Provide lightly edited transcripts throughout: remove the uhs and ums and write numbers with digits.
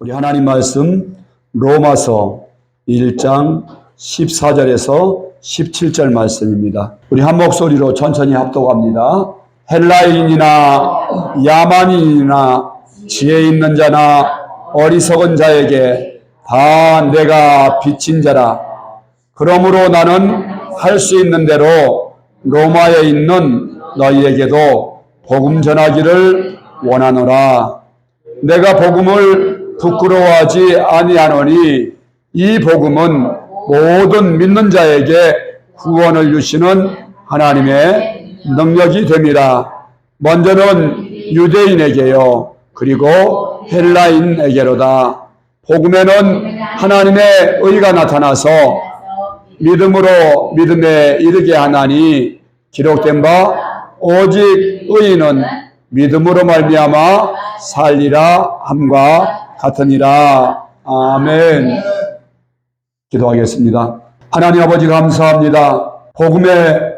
우리 하나님 말씀 로마서 1장 14절에서 17절 말씀입니다. 우리 한 목소리로 천천히 합독합니다. 헬라인이나 야만인이나 지혜 있는 자나 어리석은 자에게 다 내가 빚진 자라. 그러므로 나는 할 수 있는 대로 로마에 있는 너희에게도 복음 전하기를 원하노라. 내가 복음을 부끄러워하지 아니하노니 이 복음은 모든 믿는 자에게 구원을 주시는 하나님의 능력이 됨이라. 먼저는 유대인에게요 그리고 헬라인에게로다. 복음에는 하나님의 의가 나타나서 믿음으로 믿음에 이르게 하나니 기록된 바 오직 의인은 믿음으로 말미암아 살리라 함과 같으니라. 아멘. 기도하겠습니다. 하나님 아버지 감사합니다. 복음의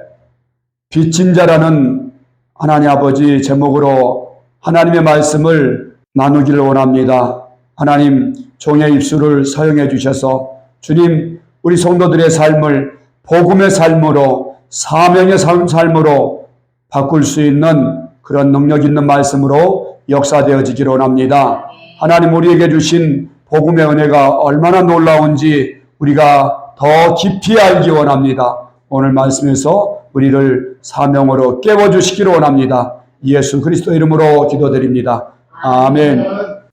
빚진 자라는 하나님 아버지 제목으로 하나님의 말씀을 나누기를 원합니다. 하나님 종의 입술을 사용해 주셔서 주님 우리 성도들의 삶을 복음의 삶으로 사명의 삶으로 바꿀 수 있는 그런 능력 있는 말씀으로 역사되어지기를 원합니다. 하나님 우리에게 주신 복음의 은혜가 얼마나 놀라운지 우리가 더 깊이 알기 원합니다. 오늘 말씀에서 우리를 사명으로 깨워주시기를 원합니다. 예수 그리스도 이름으로 기도드립니다. 아멘.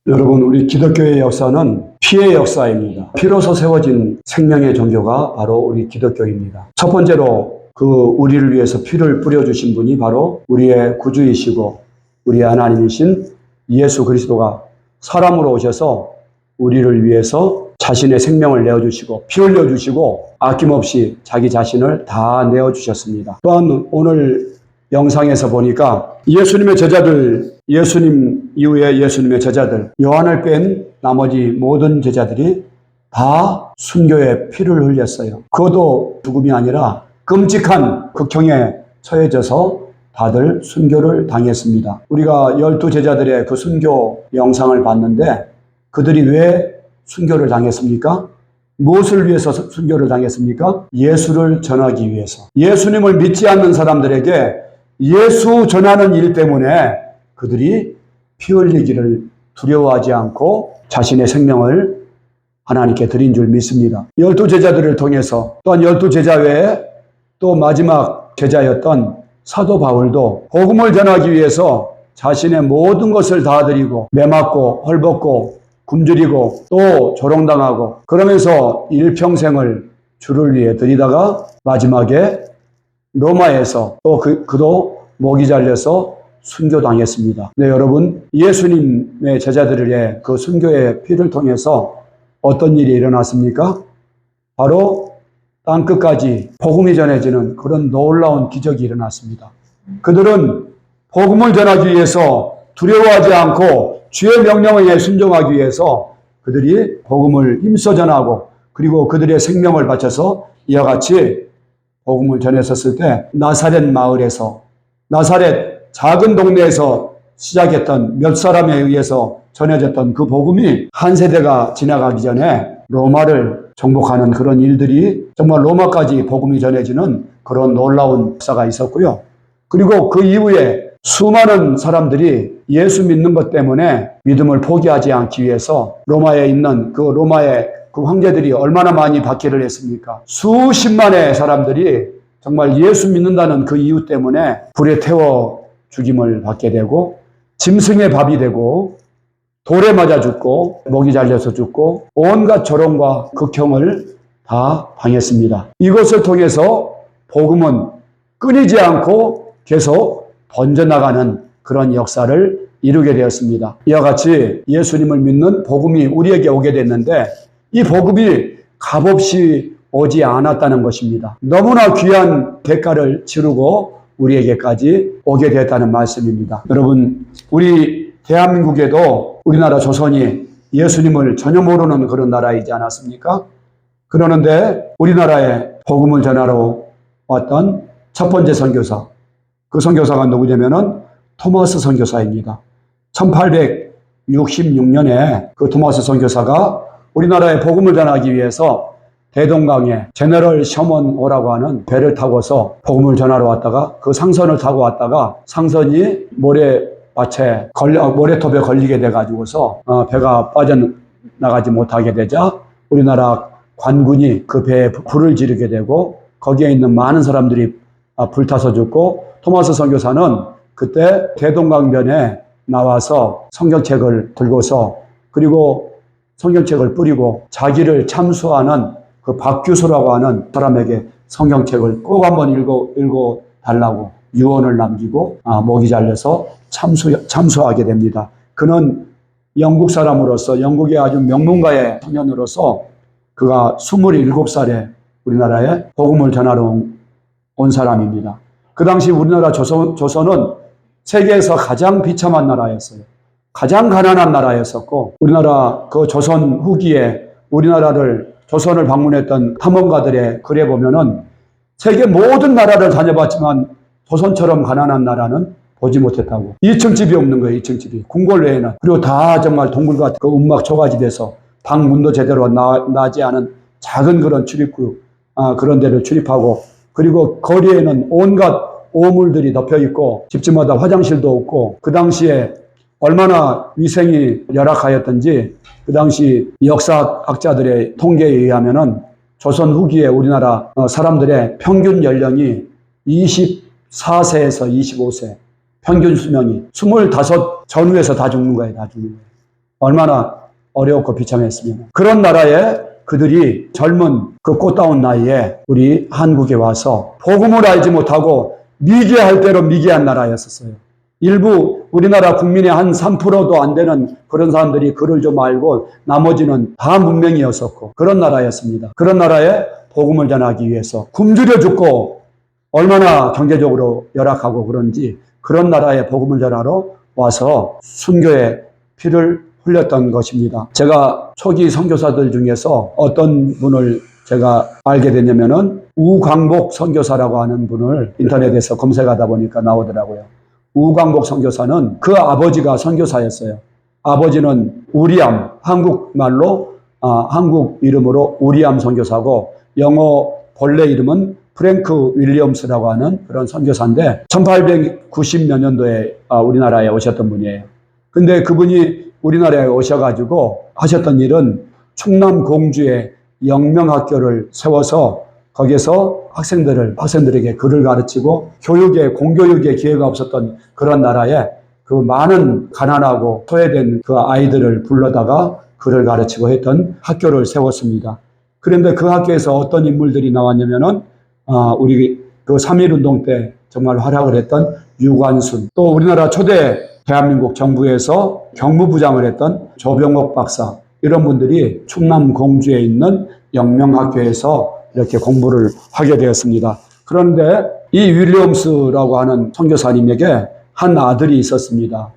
여러분 우리 기독교의 역사는 피의 역사입니다. 피로서 세워진 생명의 종교가 바로 우리 기독교입니다. 첫 번째로 우리를 위해서 피를 뿌려주신 분이 바로 우리의 구주이시고 우리 하나님이신 예수 그리스도가 사람으로 오셔서 우리를 위해서 자신의 생명을 내어주시고 피 흘려주시고 아낌없이 자기 자신을 다 내어주셨습니다. 또한 오늘 영상에서 보니까 예수님의 제자들, 예수님 이후에 예수님의 제자들, 요한을 뺀 나머지 모든 제자들이 다 순교의 피를 흘렸어요. 그것도 죽음이 아니라 끔찍한 극형에 처해져서 다들 순교를 당했습니다. 우리가 12제자들의 그 순교 영상을 봤는데 그들이 왜 순교를 당했습니까? 무엇을 위해서 순교를 당했습니까? 예수를 전하기 위해서. 예수님을 믿지 않는 사람들에게 예수 전하는 일 때문에 그들이 피 흘리기를 두려워하지 않고 자신의 생명을 하나님께 드린 줄 믿습니다. 12제자들을 통해서 또한 12제자 외에 또 마지막 제자였던 사도 바울도 복음을 전하기 위해서 자신의 모든 것을 다 드리고 매맞고 헐벗고 굶주리고 또 조롱당하고 그러면서 일평생을 주를 위해 드리다가 마지막에 로마에서 또 그도 목이 잘려서 순교당했습니다. 네, 여러분 예수님의 제자들의 그 순교의 피를 통해서 어떤 일이 일어났습니까? 바로 땅끝까지 복음이 전해지는 그런 놀라운 기적이 일어났습니다. 그들은 복음을 전하기 위해서 두려워하지 않고 주의 명령에 순종하기 위해서 그들이 복음을 힘써 전하고 그리고 그들의 생명을 바쳐서 이와 같이 복음을 전했었을 때 나사렛 마을에서 나사렛 작은 동네에서 시작했던 몇 사람에 의해서 전해졌던 그 복음이 한 세대가 지나가기 전에 로마를 정복하는 그런 일들이 정말 로마까지 복음이 전해지는 그런 놀라운 역사가 있었고요. 그리고 그 이후에 수많은 사람들이 예수 믿는 것 때문에 믿음을 포기하지 않기 위해서 로마에 있는 그 로마의 그 황제들이 얼마나 많이 박해를 했습니까? 수십만의 사람들이 정말 예수 믿는다는 그 이유 때문에 불에 태워 죽임을 받게 되고 짐승의 밥이 되고 돌에 맞아 죽고 목이 잘려서 죽고 온갖 조롱과 극형을 다 당했습니다. 이것을 통해서 복음은 끊이지 않고 계속 번져나가는 그런 역사를 이루게 되었습니다. 이와 같이 예수님을 믿는 복음이 우리에게 오게 됐는데 이 복음이 값없이 오지 않았다는 것입니다. 너무나 귀한 대가를 치르고 우리에게까지 오게 되었다는 말씀입니다. 여러분 우리 대한민국에도 우리나라 조선이 예수님을 전혀 모르는 그런 나라이지 않았습니까? 그러는데 우리나라에 복음을 전하러 왔던 첫 번째 선교사, 그 선교사가 누구냐면은 토마스 선교사입니다. 1966년에 그 토마스 선교사가 우리나라에 복음을 전하기 위해서 대동강에 제너럴 셔먼호라고 하는 배를 타고서 복음을 전하러 왔다가 그 상선을 타고 왔다가 상선이 모래톱에 걸리게 돼가지고서 배가 빠져나가지 못하게 되자 우리나라 관군이 그 배에 불을 지르게 되고 거기에 있는 많은 사람들이 불타서 죽고 토마스 선교사는 그때 대동강변에 나와서 성경책을 들고서 그리고 성경책을 뿌리고 자기를 참수하는 그 박규수라고 하는 사람에게 성경책을 꼭 한번 읽어 달라고 유언을 남기고 목이 잘려서 참수하게 됩니다. 그는 영국 사람으로서 영국의 아주 명문가의 청년으로서 그가 27살에 우리나라에 복음을 전하러 온 사람입니다. 그 당시 우리나라 조선은 세계에서 가장 비참한 나라였어요. 가장 가난한 나라였었고 우리나라 그 조선 후기에 조선을 방문했던 탐험가들의 글에 보면은 세계 모든 나라를 다녀봤지만 조선처럼 가난한 나라는 보지 못했다고. 2층 집이 없는 거예요. 2층 집이. 궁궐 외에는. 그리고 다 정말 동굴과 그 움막 초가지 돼서 방문도 제대로 나지 않은 작은 그런 출입구 그런 데를 출입하고 그리고 거리에는 온갖 오물들이 덮여 있고 집집마다 화장실도 없고 그 당시에 얼마나 위생이 열악하였던지 그 당시 역사학자들의 통계에 의하면은 조선 후기에 우리나라 사람들의 평균 연령이 24세에서 25세 평균 수명이 25 전후에서 다 죽는 거예요. 다 죽는 거예요. 얼마나 어려웠고 비참했으면. 그런 나라에 그들이 젊은 그 꽃다운 나이에 우리 한국에 와서 복음을 알지 못하고 미개할 대로 미개한 나라였었어요. 일부 우리나라 국민의 한 3%도 안 되는 그런 사람들이 글을 좀 알고 나머지는 다 문맹이었었고 그런 나라였습니다. 그런 나라에 복음을 전하기 위해서 굶주려 죽고 얼마나 경제적으로 열악하고 그런지 그런 나라에 복음을 전하러 와서 순교의 피를 흘렸던 것입니다. 제가 초기 선교사들 중에서 어떤 분을 제가 알게 됐냐면은 우광복 선교사라고 하는 분을 인터넷에서 검색하다 보니까 나오더라고요. 우광복 선교사는 그 아버지가 선교사였어요. 아버지는 우리암, 한국말로 한국 이름으로 우리암 선교사고 영어 본래 이름은 프랭크 윌리엄스라고 하는 그런 선교사인데 1890몇 년도에 우리나라에 오셨던 분이에요. 근데 그분이 우리나라에 오셔가지고 하셨던 일은 충남 공주에 영명학교를 세워서 거기에서 학생들에게 글을 가르치고 공교육의 기회가 없었던 그런 나라에 그 많은 가난하고 소외된 그 아이들을 불러다가 글을 가르치고 했던 학교를 세웠습니다. 그런데 그 학교에서 어떤 인물들이 나왔냐면은 우리 그 3.1운동 때 정말 활약을 했던 유관순, 또 우리나라 초대 대한민국 정부에서 경무부장을 했던 조병옥 박사, 이런 분들이 충남 공주에 있는 영명학교에서 이렇게 공부를 하게 되었습니다. 그런데 이 윌리엄스라고 하는 선교사님에게 한 아들이 있었습니다.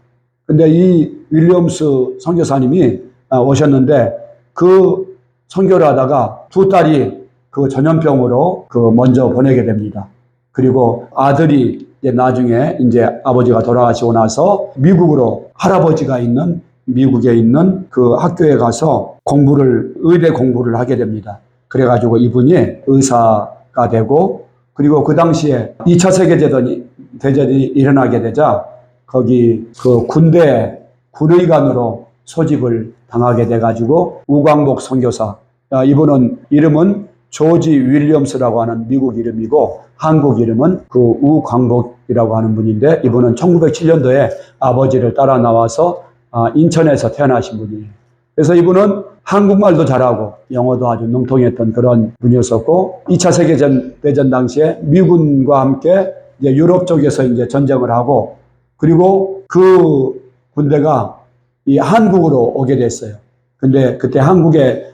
근데 이 윌리엄스 선교사님이 오셨는데 그 선교를 하다가 두 딸이 그 전염병으로 먼저 보내게 됩니다. 그리고 아들이 나중에 아버지가 돌아가시고 나서 할아버지가 있는 미국에 있는 그 학교에 가서 의대 공부를 하게 됩니다. 그래가지고 이분이 의사가 되고 그리고 그 당시에 2차 세계대전이 일어나게 되자 거기 그 군의관으로 소집을 당하게 돼가지고 우광복 선교사, 이분은 이름은 조지 윌리엄스라고 하는 미국 이름이고 한국 이름은 그 우광복이라고 하는 분인데 이분은 1907년도에 아버지를 따라 나와서 인천에서 태어나신 분이에요. 그래서 이분은 한국말도 잘하고 영어도 아주 능통했던 그런 분이었었고 2차 세계대전 당시에 미군과 함께 유럽 쪽에서 전쟁을 하고 그리고 그 군대가 이 한국으로 오게 됐어요. 근데 그때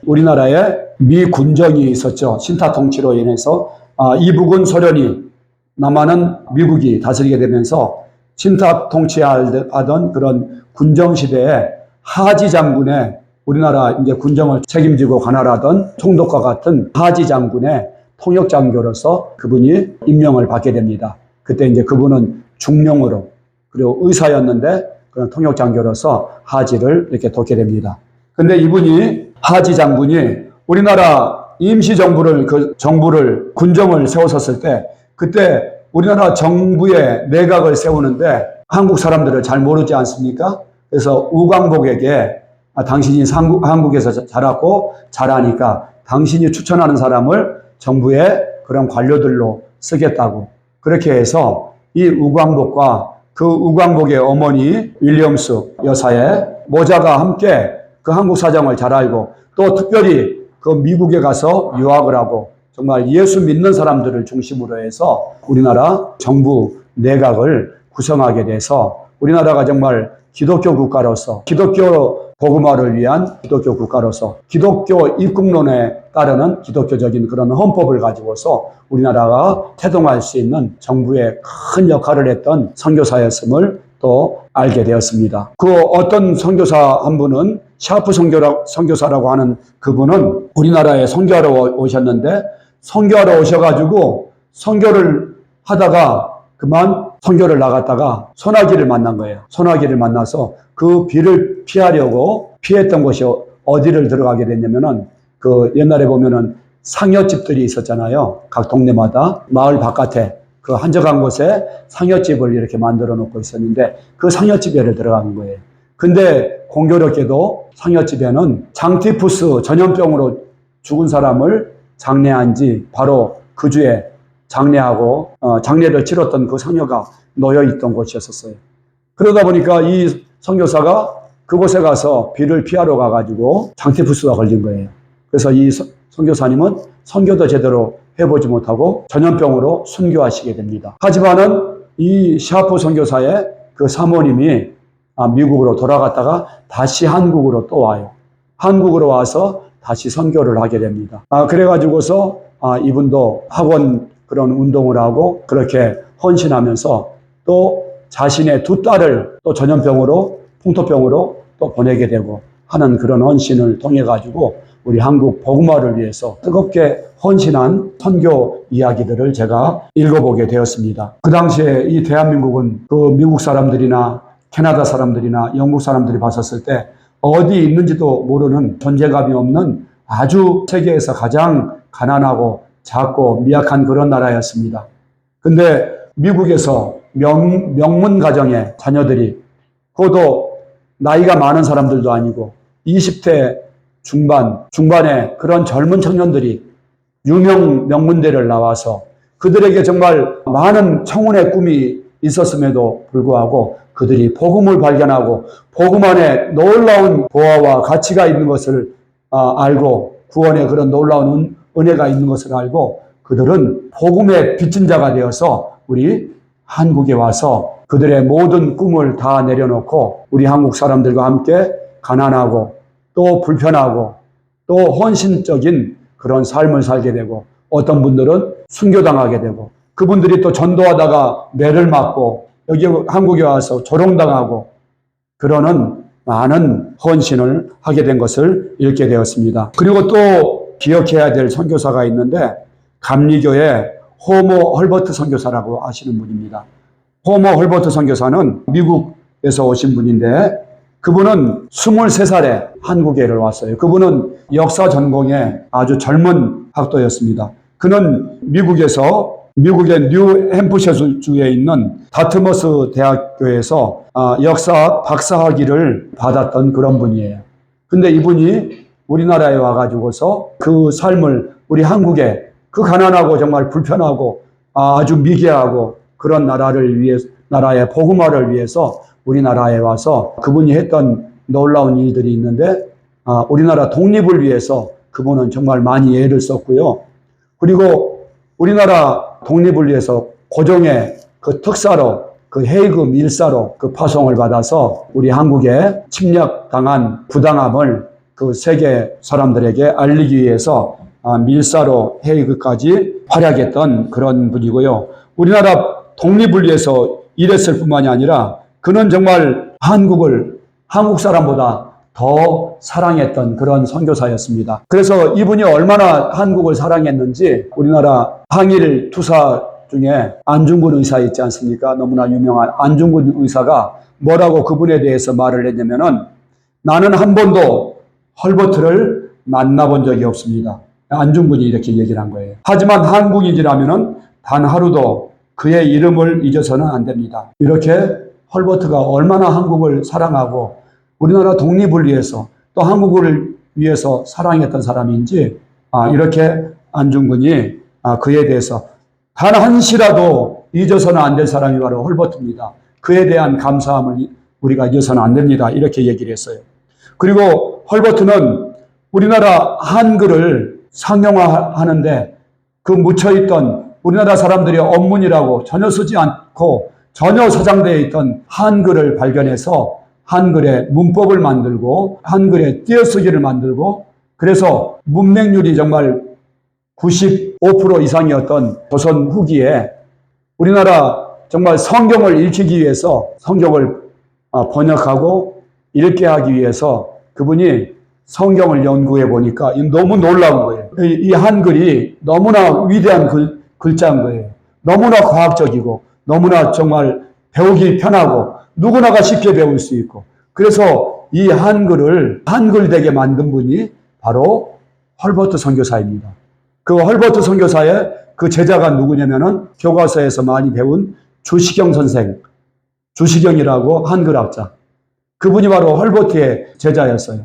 우리나라에 미 군정이 있었죠. 신타 통치로 인해서 이북은 소련이, 남한은 미국이 다스리게 되면서 신타 통치하던 그런 군정 시대에 하지 장군의 우리나라 군정을 책임지고 관할하던 총독과 같은 하지 장군의 통역 장교로서 그분이 임명을 받게 됩니다. 그때 그분은 중령으로 그리고 의사였는데 그런 통역 장교로서 하지를 이렇게 돕게 됩니다. 근데 이분이 하지 장군이 우리나라 임시정부를 정부를 군정을 세웠었을 때 그때 우리나라 정부의 내각을 세우는데 한국 사람들을 잘 모르지 않습니까? 그래서 우광복에게 당신이 한국에서 자랐고 잘하니까 당신이 추천하는 사람을 정부의 그런 관료들로 쓰겠다고 그렇게 해서 이 우광복과 그 우광복의 어머니 윌리엄스 여사의 모자가 함께 그 한국 사정을 잘 알고 또 특별히 그 미국에 가서 유학을 하고 정말 예수 믿는 사람들을 중심으로 해서 우리나라 정부 내각을 구성하게 돼서 우리나라가 정말 기독교 국가로서 기독교 복음화를 위한 기독교 국가로서 기독교 입국론에 따르는 기독교적인 그런 헌법을 가지고서 우리나라가 태동할 수 있는 정부의 큰 역할을 했던 선교사였음을 또 알게 되었습니다. 그 어떤 선교사 한 분은 샤프 선교사라고 하는 그분은 우리나라에 선교하러 오셨는데 선교하러 오셔가지고 선교를 하다가 그만 선교를 나갔다가 소나기를 만난 거예요. 소나기를 만나서 그 비를 피하려고 피했던 곳이 어디를 들어가게 됐냐면은 그 옛날에 보면은 상여집들이 있었잖아요. 각 동네마다 마을 바깥에 그 한적한 곳에 상여집을 이렇게 만들어 놓고 있었는데 그 상여집에를 들어가는 거예요. 근데 공교롭게도 상여집에는 장티푸스 전염병으로 죽은 사람을 장례한 지 바로 그 주에 장례를 치렀던 그 상여가 놓여 있던 곳이었어요. 그러다 보니까 이 선교사가 그곳에 가서 비를 피하러 가가지고 장티푸스가 걸린 거예요. 그래서 이 선교사님은 선교도 제대로 해보지 못하고 전염병으로 순교하시게 됩니다. 하지만은 이 샤프 선교사의 그 사모님이 미국으로 돌아갔다가 다시 한국으로 또 와요. 한국으로 와서 다시 선교를 하게 됩니다. 그래가지고서 이분도 학원 그런 운동을 하고 그렇게 헌신하면서 또 자신의 두 딸을 또 전염병으로 풍토병으로 또 보내게 되고 하는 그런 헌신을 통해 가지고 우리 한국 복음화를 위해서 뜨겁게 헌신한 선교 이야기들을 제가 읽어보게 되었습니다. 그 당시에 이 대한민국은 그 미국 사람들이나 캐나다 사람들이나 영국 사람들이 봤었을 때 어디 있는지도 모르는 존재감이 없는 아주 세계에서 가장 가난하고 작고 미약한 그런 나라였습니다. 근데 미국에서 명문 가정의 자녀들이 그것도 나이가 많은 사람들도 아니고 20대 중반에 그런 젊은 청년들이 유명 명문대를 나와서 그들에게 정말 많은 청운의 꿈이 있었음에도 불구하고 그들이 복음을 발견하고 복음 안에 놀라운 보화와 가치가 있는 것을 알고 구원의 그런 놀라운 은혜가 있는 것을 알고 그들은 복음의 빚진 자가 되어서 우리 한국에 와서 그들의 모든 꿈을 다 내려놓고 우리 한국 사람들과 함께 가난하고 또 불편하고 또 헌신적인 그런 삶을 살게 되고 어떤 분들은 순교당하게 되고 그분들이 또 전도하다가 매를 맞고 여기 한국에 와서 조롱당하고 그러는 많은 헌신을 하게 된 것을 읽게 되었습니다. 그리고 또 기억해야 될 선교사가 있는데 감리교의 호모 헐버트 선교사라고 아시는 분입니다. 호모 헐버트 선교사는 미국에서 오신 분인데 그분은 23살에 한국에를 왔어요. 그분은 역사 전공의 아주 젊은 학도였습니다. 그는 미국의 뉴햄프셔주에 있는 다트머스 대학교에서 역사 박사학위를 받았던 그런 분이에요. 근데 이분이 우리나라에 와가지고서 그 삶을 우리 한국에 그 가난하고 정말 불편하고 아주 미개하고 그런 나라의 복음화를 위해서 우리나라에 와서 그분이 했던 놀라운 일들이 있는데 우리나라 독립을 위해서 그분은 정말 많이 애를 썼고요. 그리고 우리나라 독립을 위해서 고종의 그 특사로 그 헤이그 밀사로 그 파송을 받아서 우리 한국에 침략당한 부당함을 그 세계 사람들에게 알리기 위해서 밀사로 헤이그까지 활약했던 그런 분이고요. 우리나라 독립을 위해서 일했을 뿐만이 아니라 그는 정말 한국 사람보다 더 사랑했던 그런 선교사였습니다. 그래서 이분이 얼마나 한국을 사랑했는지 우리나라 항일 투사 중에 안중근 의사 있지 않습니까? 너무나 유명한 안중근 의사가 뭐라고 그분에 대해서 말을 했냐면은 나는 한 번도 헐버트를 만나본 적이 없습니다. 안중근이 이렇게 얘기를 한 거예요. 하지만 한국인이라면은 단 하루도 그의 이름을 잊어서는 안 됩니다. 이렇게 헐버트가 얼마나 한국을 사랑하고 우리나라 독립을 위해서 또 한국을 위해서 사랑했던 사람인지 이렇게 안중근이 그에 대해서 단 한시라도 잊어서는 안 될 사람이 바로 헐버트입니다. 그에 대한 감사함을 우리가 잊어서는 안 됩니다. 이렇게 얘기를 했어요. 그리고 헐버트는 우리나라 한글을 상용화하는데 그 묻혀있던 우리나라 사람들의 언문이라고 전혀 쓰지 않고 전혀 서장되어 있던 한글을 발견해서 한글의 문법을 만들고 한글의 띄어쓰기를 만들고 그래서 문맹률이 정말 95% 이상이었던 조선 후기에 우리나라 정말 성경을 읽히기 위해서 성경을 번역하고 읽게 하기 위해서 그분이 성경을 연구해 보니까 너무 놀라운 거예요. 이 한글이 너무나 위대한 글자인 거예요. 너무나 과학적이고 너무나 정말 배우기 편하고 누구나가 쉽게 배울 수 있고 그래서 이 한글을 한글되게 만든 분이 바로 헐버트 선교사입니다. 그 헐버트 선교사의 그 제자가 누구냐면은 교과서에서 많이 배운 주시경 선생, 주시경이라고 한글학자. 그분이 바로 헐버트의 제자였어요.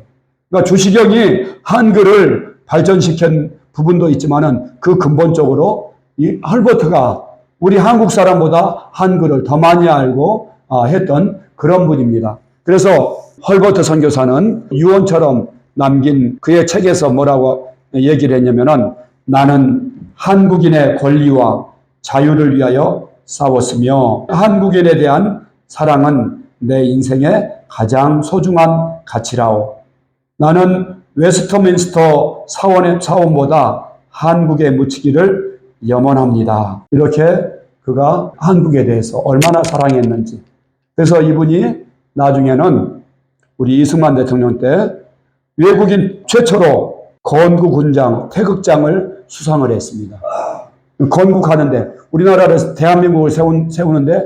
그러니까 주시경이 한글을 발전시킨 부분도 있지만은 그 근본적으로 이 헐버트가 우리 한국 사람보다 한글을 더 많이 알고 했던 그런 분입니다. 그래서 헐버트 선교사는 유언처럼 남긴 그의 책에서 뭐라고 얘기를 했냐면은 나는 한국인의 권리와 자유를 위하여 싸웠으며 한국인에 대한 사랑은 내 인생의 가장 소중한 가치라오. 나는 웨스터민스터 사원보다 한국에 묻히기를 염원합니다. 이렇게 그가 한국에 대해서 얼마나 사랑했는지. 그래서 이분이 나중에는 우리 이승만 대통령 때 외국인 최초로 건국훈장, 태극장을 수상을 했습니다. 건국하는데 우리나라를 대한민국을 세우는데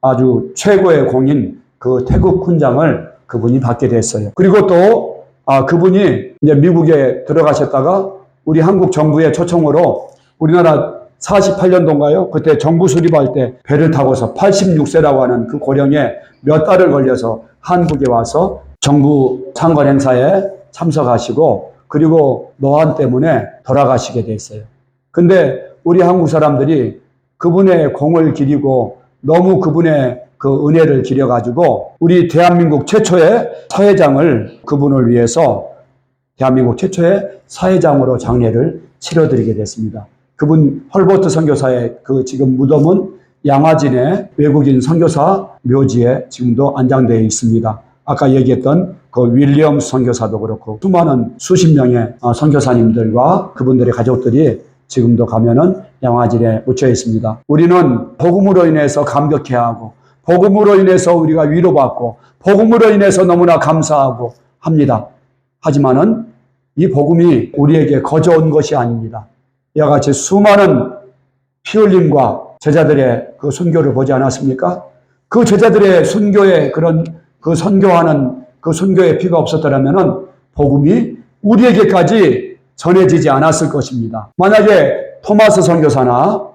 아주 최고의 공인 그 태극훈장을 그분이 받게 됐어요. 그리고 또 그분이 이제 미국에 들어가셨다가 우리 한국 정부의 초청으로 우리나라 48년도인가요? 그때 정부 수립할 때 배를 타고서 86세라고 하는 그 고령에 몇 달을 걸려서 한국에 와서 정부 창건 행사에 참석하시고 그리고 노안 때문에 돌아가시게 됐어요. 근데 우리 한국 사람들이 그분의 공을 기리고 너무 그분의 그 은혜를 기려가지고 우리 대한민국 최초의 사회장을 그분을 위해서 대한민국 최초의 사회장으로 장례를 치러드리게 됐습니다. 그분 헐버트 선교사의 그 지금 무덤은 양화진의 외국인 선교사 묘지에 지금도 안장되어 있습니다. 아까 얘기했던 그 윌리엄 선교사도 그렇고 수많은 수십 명의 선교사님들과 그분들의 가족들이 지금도 가면은 양화진에 묻혀 있습니다. 우리는 복음으로 인해서 감격해야 하고 복음으로 인해서 우리가 위로받고 복음으로 인해서 너무나 감사하고 합니다. 하지만은 이 복음이 우리에게 거저 온 것이 아닙니다. 이와 같이 수많은 피 흘림과 제자들의 그 순교를 보지 않았습니까? 그 제자들의 순교의 그런 그 선교하는 그 순교의 피가 없었더라면은 복음이 우리에게까지 전해지지 않았을 것입니다. 만약에 토마스 선교사나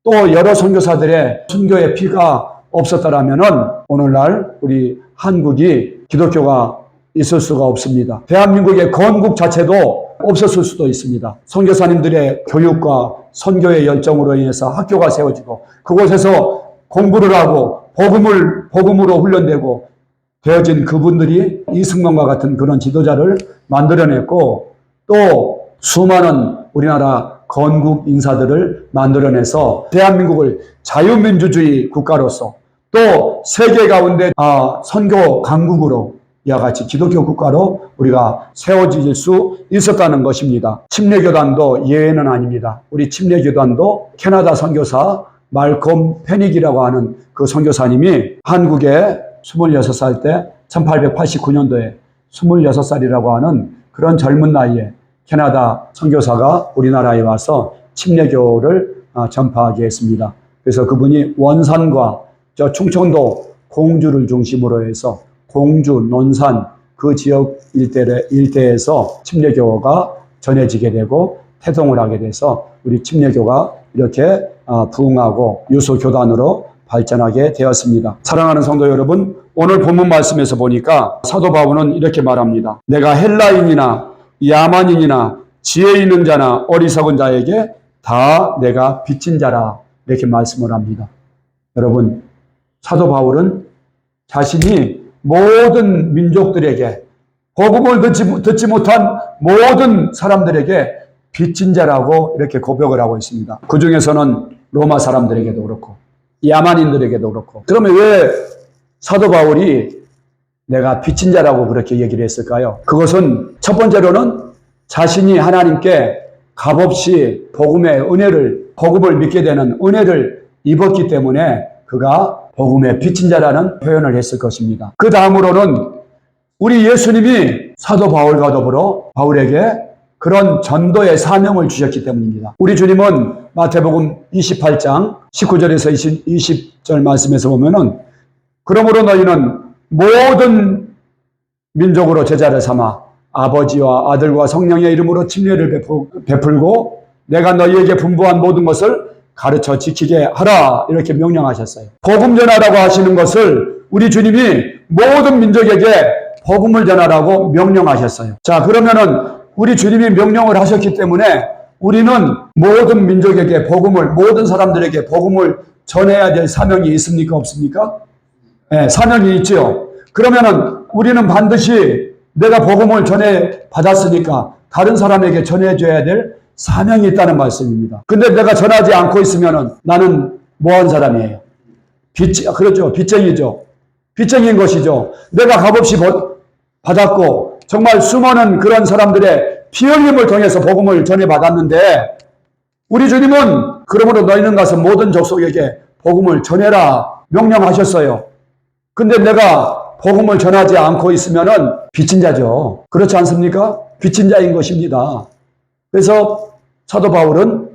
또 여러 선교사들의 순교의 피가 없었더라면은 오늘날 우리 한국이 기독교가 있을 수가 없습니다. 대한민국의 건국 자체도 없었을 수도 있습니다. 선교사님들의 교육과 선교의 열정으로 인해서 학교가 세워지고 그곳에서 공부를 하고 복음으로 훈련되고 되어진 그분들이 이승만과 같은 그런 지도자를 만들어냈고 또 수많은 우리나라 건국 인사들을 만들어내서 대한민국을 자유민주주의 국가로서 또 세계 가운데 선교 강국으로 이와 같이 기독교 국가로 우리가 세워질 수 있었다는 것입니다. 침례교단도 예외는 아닙니다. 우리 침례교단도 캐나다 선교사 말콤 페닉이라고 하는 그 선교사님이 한국에 26살 때 1889년도에 26살이라고 하는 그런 젊은 나이에 캐나다 선교사가 우리나라에 와서 침례교를 전파하게 했습니다. 그래서 그분이 원산과 저 충청도 공주를 중심으로 해서 공주, 논산 그 지역 일대에서 침례교가 전해지게 되고 태동을 하게 돼서 우리 침례교가 이렇게 부흥하고 유소교단으로 발전하게 되었습니다. 사랑하는 성도 여러분, 오늘 본문 말씀에서 보니까 사도 바울은 이렇게 말합니다. 내가 헬라인이나 야만인이나 지혜 있는 자나 어리석은 자에게 다 내가 빚진 자라 이렇게 말씀을 합니다. 여러분, 사도 바울은 자신이 모든 민족들에게 복음을 듣지 못한 모든 사람들에게 빚진 자라고 이렇게 고백을 하고 있습니다. 그 중에서는 로마 사람들에게도 그렇고 야만인들에게도 그렇고. 그러면 왜 사도 바울이 내가 빚진 자라고 그렇게 얘기를 했을까요? 그것은 첫 번째로는 자신이 하나님께 값없이 복음을 믿게 되는 은혜를 입었기 때문에 그가 복음의 빚진 자라는 표현을 했을 것입니다. 그 다음으로는 우리 예수님이 사도 바울과 더불어 바울에게 그런 전도의 사명을 주셨기 때문입니다. 우리 주님은 마태복음 28장 19절에서 20절 말씀에서 보면은 그러므로 너희는 모든 민족으로 제자를 삼아 아버지와 아들과 성령의 이름으로 침례를 베풀고 내가 너희에게 분부한 모든 것을 가르쳐 지키게 하라 이렇게 명령하셨어요. 복음 전하라고 하시는 것을 우리 주님이 모든 민족에게 복음을 전하라고 명령하셨어요. 자, 그러면은 우리 주님이 명령을 하셨기 때문에 우리는 모든 민족에게 모든 사람들에게 복음을 전해야 될 사명이 있습니까? 없습니까? 네, 사명이 있죠. 그러면은 우리는 반드시 내가 복음을 전해 받았으니까 다른 사람에게 전해줘야 될 사명이 있다는 말씀입니다. 근데 내가 전하지 않고 있으면은 나는 뭐한 사람이에요? 그렇죠. 빚쟁이죠. 빚쟁이인 것이죠. 내가 값없이 받았고 정말 수많은 그런 사람들의 피 흘림을 통해서 복음을 전해받았는데 우리 주님은 그러므로 너희는 가서 모든 족속에게 복음을 전해라 명령하셨어요. 근데 내가 복음을 전하지 않고 있으면은 빚진 자죠. 그렇지 않습니까? 빚진 자인 것입니다. 그래서 사도 바울은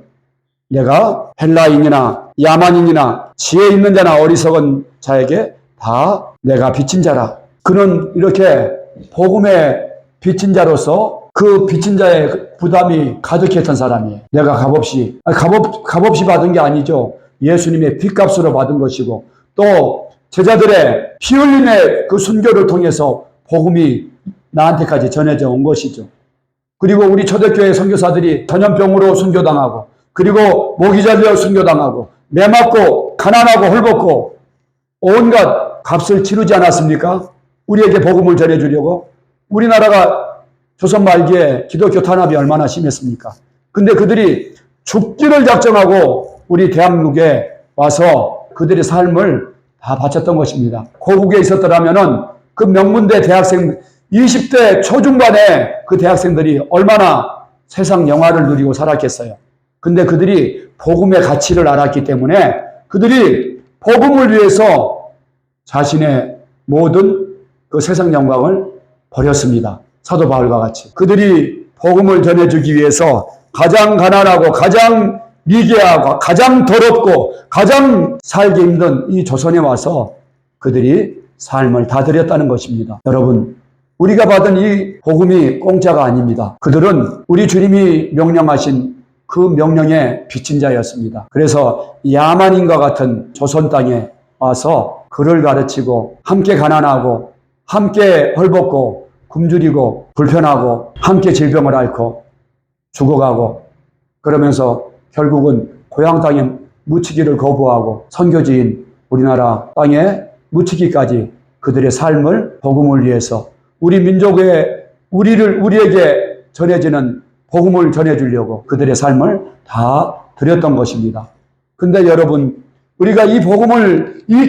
내가 헬라인이나 야만인이나 지혜 있는 자나 어리석은 자에게 다 내가 빚진 자라. 그는 이렇게 복음의 빚진 자로서 그 빚진 자의 부담이 가득했던 사람이에요. 내가 값없이 받은 게 아니죠. 예수님의 빚값으로 받은 것이고 또 제자들의 피 흘림의 그 순교를 통해서 복음이 나한테까지 전해져 온 것이죠. 그리고 우리 초대교회 선교사들이 전염병으로 순교당하고 그리고 모기 잘려 순교당하고 매 맞고 가난하고 헐벗고 온갖 값을 치르지 않았습니까? 우리에게 복음을 전해주려고. 우리나라가 조선 말기에 기독교 탄압이 얼마나 심했습니까? 근데 그들이 죽기를 작정하고 우리 대한민국에 와서 그들의 삶을 다 바쳤던 것입니다. 고국에 있었더라면은 그 명문대 대학생 20대 초중반에 그 대학생들이 얼마나 세상 영화를 누리고 살았겠어요. 근데 그들이 복음의 가치를 알았기 때문에 그들이 복음을 위해서 자신의 모든 그 세상 영광을 버렸습니다. 사도 바울과 같이. 그들이 복음을 전해주기 위해서 가장 가난하고 가장 미개하고 가장 더럽고 가장 살기 힘든 이 조선에 와서 그들이 삶을 다 드렸다는 것입니다. 여러분, 우리가 받은 이 복음이 공짜가 아닙니다. 그들은 우리 주님이 명령하신 그 명령에 빚진 자였습니다. 그래서 야만인과 같은 조선 땅에 와서 글을 가르치고 함께 가난하고 함께 헐벗고 굶주리고 불편하고 함께 질병을 앓고 죽어가고 그러면서 결국은 고향 땅에 묻히기를 거부하고 선교지인 우리나라 땅에 묻히기까지 그들의 삶을 복음을 위해서 우리 민족의 우리에게 전해지는 복음을 전해주려고 그들의 삶을 다 드렸던 것입니다. 근데 여러분, 우리가 이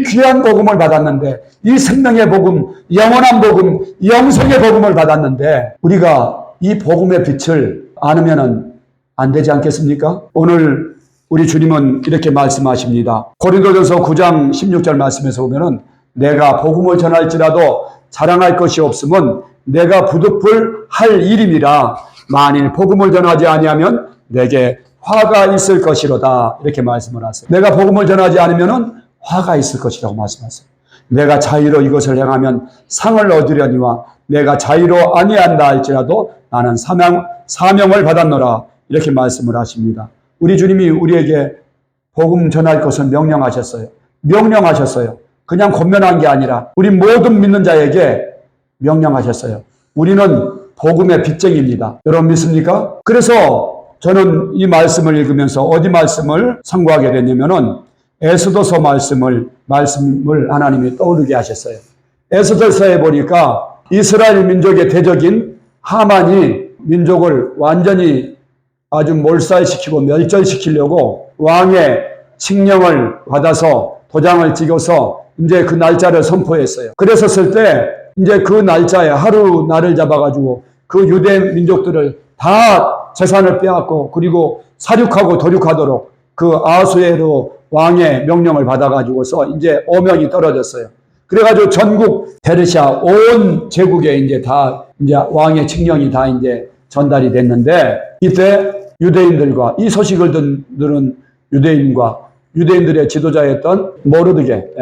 귀한 복음을 받았는데, 이 생명의 복음, 영원한 복음, 영생의 복음을 받았는데, 우리가 이 복음의 빛을 안으면은 안 되지 않겠습니까? 오늘 우리 주님은 이렇게 말씀하십니다. 고린도전서 9장 16절 말씀에서 보면은 내가 복음을 전할지라도 자랑할 것이 없음은 내가 부득불 할 일임이라 만일 복음을 전하지 아니하면 내게 화가 있을 것이로다. 이렇게 말씀을 하세요. 내가 복음을 전하지 않으면은 화가 있을 것이라고 말씀하세요. 내가 자유로 이것을 행하면 상을 얻으려니와 내가 자유로 아니한다 할지라도 나는 사명을 받았노라. 이렇게 말씀을 하십니다. 우리 주님이 우리에게 복음 전할 것을 명령하셨어요. 명령하셨어요. 그냥 권면한 게 아니라 우리 모든 믿는 자에게 명령하셨어요. 우리는 복음의 빚쟁이입니다. 여러분 믿습니까? 그래서 저는 이 말씀을 읽으면서 어디 말씀을 상고하게 됐냐면은 에스더서 말씀을 하나님이 떠오르게 하셨어요. 에스더서에 보니까 이스라엘 민족의 대적인 하만이 민족을 완전히 아주 몰살시키고 멸절시키려고 왕의 칙령을 받아서 도장을 찍어서 이제 그 날짜를 선포했어요. 그랬었을 때 이제 그 날짜에 하루 날을 잡아가지고 그 유대 민족들을 다 재산을 빼앗고 그리고 사륙하고 도륙하도록 그 아수에로 왕의 명령을 받아가지고서 이제 오명이 떨어졌어요. 그래가지고 전국 페르시아 온 제국에 이제 다 이제 왕의 칙령이 다 이제 전달이 됐는데 이때 유대인들과 이 소식을 들은 유대인들의 지도자였던 모르드게,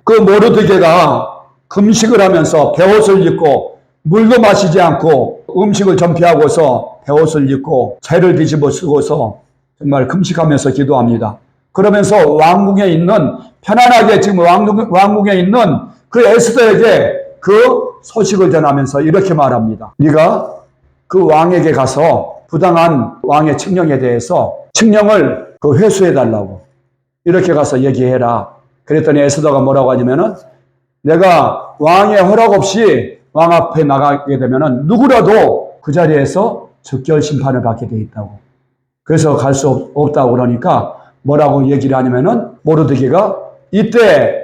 그 모르드게가 금식을 하면서 베옷을 입고 물도 마시지 않고 음식을 전폐하고서 베옷을 입고 재를 뒤집어 쓰고서 정말 금식하면서 기도합니다. 그러면서 왕궁에 있는 편안하게 지금 왕궁에 있는 그 에스더에게 그 소식을 전하면서 이렇게 말합니다. 네가 그 왕에게 가서 부당한 왕의 칙령에 대해서 칙령을 회수해 달라고 이렇게 가서 얘기해라. 그랬더니 에스더가 뭐라고 하냐면은 내가 왕의 허락 없이 왕 앞에 나가게 되면은 누구라도 그 자리에서 즉결 심판을 받게 돼 있다고. 그래서 갈 수 없다고 그러니까 뭐라고 얘기를 하냐면은 모르드게가 이때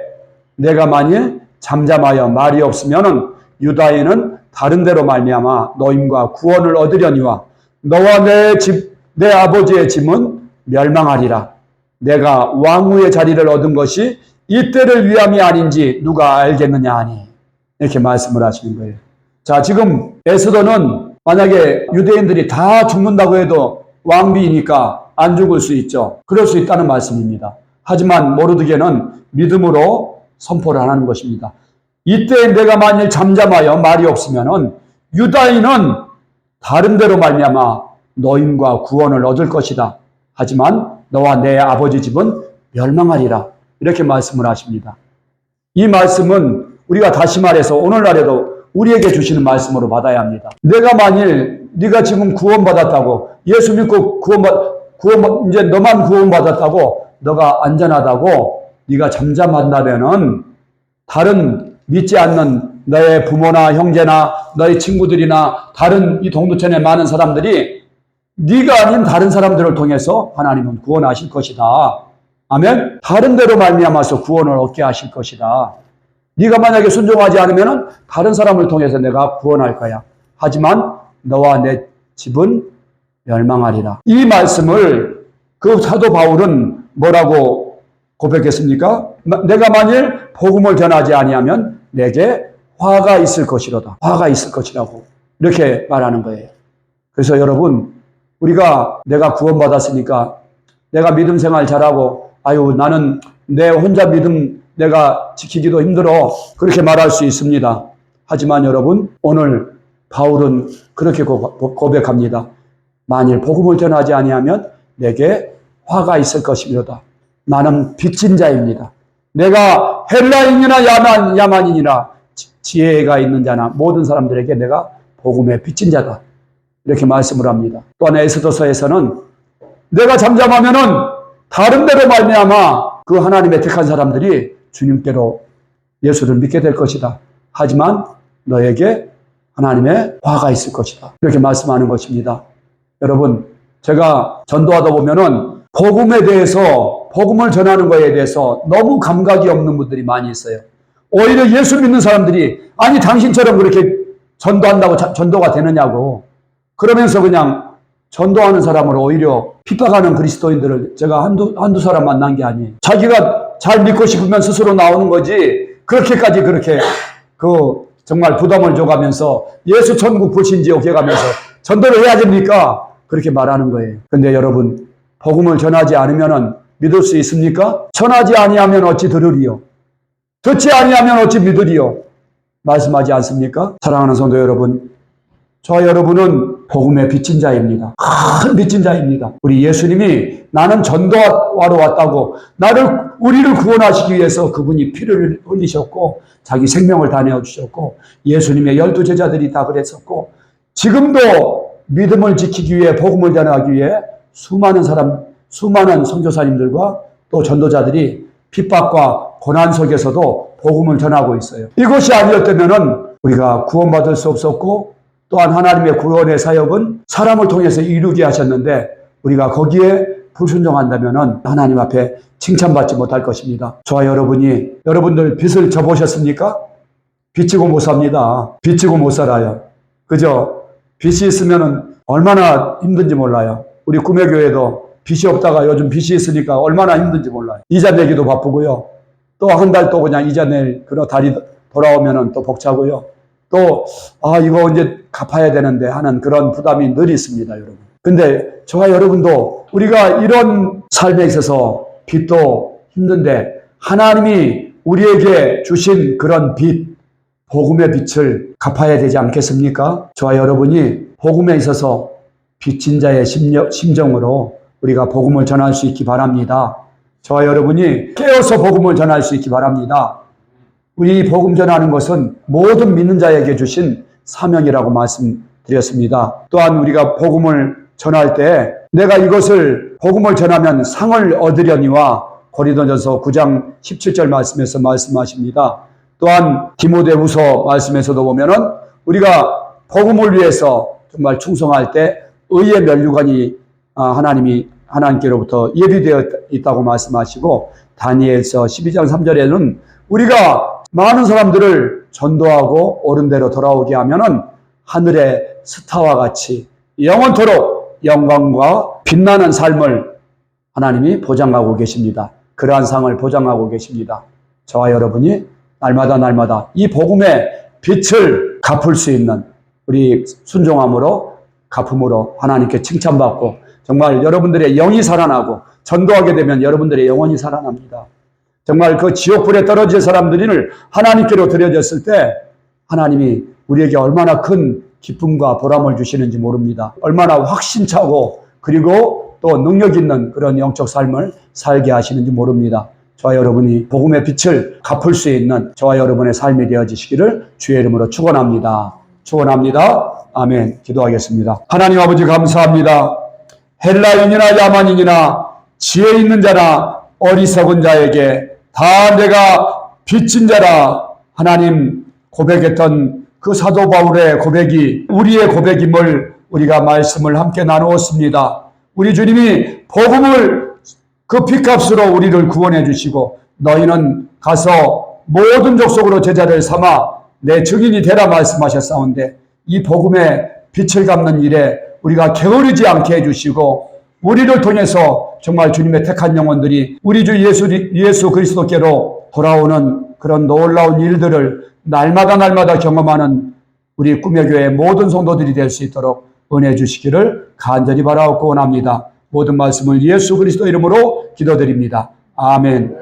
내가 만일 잠잠하여 말이 없으면은 유다인은 다른 데로 말미암아 노임과 구원을 얻으려니와 너와 내 아버지의 짐은 멸망하리라. 내가 왕후의 자리를 얻은 것이 이때를 위함이 아닌지 누가 알겠느냐 하니 이렇게 말씀을 하시는 거예요. 자, 지금 에스더는 만약에 유대인들이 다 죽는다고 해도 왕비이니까 안 죽을 수 있죠. 그럴 수 있다는 말씀입니다. 하지만 모르드게는 믿음으로 선포를 하는 것입니다. 이때 내가 만일 잠잠하여 말이 없으면은 유다인은 다른 데로 말미암아 노임과 구원을 얻을 것이다. 하지만 너와 내 아버지 집은 멸망하리라. 이렇게 말씀을 하십니다. 이 말씀은 우리가 다시 말해서 오늘날에도 우리에게 주시는 말씀으로 받아야 합니다. 내가 만일 네가 지금 구원받았다고 예수 믿고 이제 너만 구원받았다고 너가 안전하다고 네가 잠잠한다면은 다른 믿지 않는 너의 부모나 형제나 너의 친구들이나 다른 이 동두천의 많은 사람들이 네가 아닌 다른 사람들을 통해서 하나님은 구원하실 것이다. 아멘. 다른 데로 말미암아서 구원을 얻게 하실 것이다. 네가 만약에 순종하지 않으면 다른 사람을 통해서 내가 구원할 거야. 하지만 너와 내 집은 멸망하리라. 이 말씀을 그 사도 바울은 뭐라고 고백했습니까? 내가 만일 복음을 전하지 아니하면 내게 화가 있을 것이로다. 화가 있을 것이라고 이렇게 말하는 거예요. 그래서 여러분 내가 구원받았으니까 내가 믿음 생활 잘하고 나는 내 혼자 믿음 내가 지키기도 힘들어 그렇게 말할 수 있습니다. 하지만 여러분 오늘 바울은 그렇게 고백합니다. 만일 복음을 전하지 아니하면 내게 화가 있을 것이로다. 나는 빚진 자입니다. 내가 헬라인이나 야만인이나 지혜가 있는 자나 모든 사람들에게 내가 복음의 빚진 자다. 이렇게 말씀을 합니다. 또한 에스더서에서는 내가 잠잠하면은 다른 데로 말미암아 그 하나님의 택한 사람들이 주님께로 예수를 믿게 될 것이다. 하지만 너에게 하나님의 화가 있을 것이다. 이렇게 말씀하는 것입니다. 여러분, 제가 전도하다 보면은 복음에 대해서, 복음을 전하는 것에 대해서 너무 감각이 없는 분들이 많이 있어요. 오히려 예수 믿는 사람들이 아니 당신처럼 그렇게 전도한다고 전도가 되느냐고 그러면서 그냥 전도하는 사람을 오히려 핍박하는 그리스도인들을 제가 한두 사람 만난 게 아니에요. 자기가 잘 믿고 싶으면 스스로 나오는 거지 그렇게 정말 부담을 줘가면서 예수 천국 불신지옥 해가면서 전도를 해야 됩니까? 그렇게 말하는 거예요. 근데 여러분 복음을 전하지 않으면 믿을 수 있습니까? 전하지 아니하면 어찌 들으리요? 듣지 아니하면 어찌 믿으리요? 말씀하지 않습니까? 사랑하는 성도 여러분, 저와 여러분은 복음의 빚진 자입니다. 큰 빚진 자입니다. 우리 예수님이 나는 전도하러 왔다고 우리를 구원하시기 위해서 그분이 피를 흘리셨고 자기 생명을 다 내어주셨고 예수님의 12 제자들이 다 그랬었고 지금도 믿음을 지키기 위해 복음을 전하기 위해 수많은 선교사님들과 또 전도자들이 핍박과 고난 속에서도 복음을 전하고 있어요. 이것이 아니었다면 우리가 구원받을 수 없었고 또한 하나님의 구원의 사역은 사람을 통해서 이루게 하셨는데 우리가 거기에 불순종한다면 하나님 앞에 칭찬받지 못할 것입니다. 저와 여러분들 빚을 져보셨습니까? 빚지고 못 삽니다. 빚지고 못 살아요. 그죠? 빚이 있으면 얼마나 힘든지 몰라요. 우리 꿈의교회도 빚이 없다가 요즘 빚이 있으니까 얼마나 힘든지 몰라요. 이자 내기도 바쁘고요. 또 한 달 또 그냥 이자 낼 그런 달이 돌아오면 또 벅차고요. 또 이거 언제 갚아야 되는데 하는 그런 부담이 늘 있습니다, 여러분. 근데 저와 여러분도 우리가 이런 삶에 있어서 빚도 힘든데 하나님이 우리에게 주신 그런 빚, 복음의 빚을 갚아야 되지 않겠습니까? 저와 여러분이 복음에 있어서 빚진 자의 심정으로 우리가 복음을 전할 수 있기 바랍니다. 저와 여러분이 깨어서 복음을 전할 수 있기 바랍니다. 우리 복음 전하는 것은 모든 믿는 자에게 주신 사명이라고 말씀드렸습니다. 또한 우리가 복음을 전할 때 내가 이것을 복음을 전하면 상을 얻으려니와 고린도전서 9장 17절 말씀에서 말씀하십니다. 또한 디모데후서 말씀에서도 보면은 우리가 복음을 위해서 정말 충성할 때 의의 면류관이 하나님께로부터 예비되어 있다고 말씀하시고 다니엘서 12장 3절에는 우리가 많은 사람들을 전도하고 옳은 대로 돌아오게 하면은 하늘의 스타와 같이 영원토록 영광과 빛나는 삶을 하나님이 보장하고 계십니다. 그러한 상을 보장하고 계십니다. 저와 여러분이 날마다 이 복음의 빛을 갚을 수 있는 우리 순종함으로 갚음으로 하나님께 칭찬받고 정말 여러분들의 영이 살아나고 전도하게 되면 여러분들의 영혼이 살아납니다. 정말 그 지옥불에 떨어질 사람들을 하나님께로 드려졌을 때 하나님이 우리에게 얼마나 큰 기쁨과 보람을 주시는지 모릅니다. 얼마나 확신차고 그리고 또 능력 있는 그런 영적 삶을 살게 하시는지 모릅니다. 저와 여러분이 복음의 빛을 갚을 수 있는 저와 여러분의 삶이 되어지시기를 주의 이름으로 축원합니다. 축원합니다. 아멘. 기도하겠습니다. 하나님 아버지 감사합니다. 헬라인이나 야만인이나 지혜 있는 자나 어리석은 자에게 다 내가 빚진 자라 하나님 고백했던 그 사도 바울의 고백이 우리의 고백임을 우리가 말씀을 함께 나누었습니다. 우리 주님이 복음을 그 빚값으로 우리를 구원해 주시고 너희는 가서 모든 족속으로 제자를 삼아 내 증인이 되라 말씀하셨사온데 이 복음의 빛을 갚는 일에 우리가 게으르지 않게 해주시고 우리를 통해서 정말 주님의 택한 영혼들이 우리 주 예수 그리스도께로 돌아오는 그런 놀라운 일들을 날마다 경험하는 우리 꿈의 교회 모든 성도들이 될 수 있도록 은혜 주시기를 간절히 바라옵고 원합니다. 모든 말씀을 예수 그리스도 이름으로 기도드립니다. 아멘.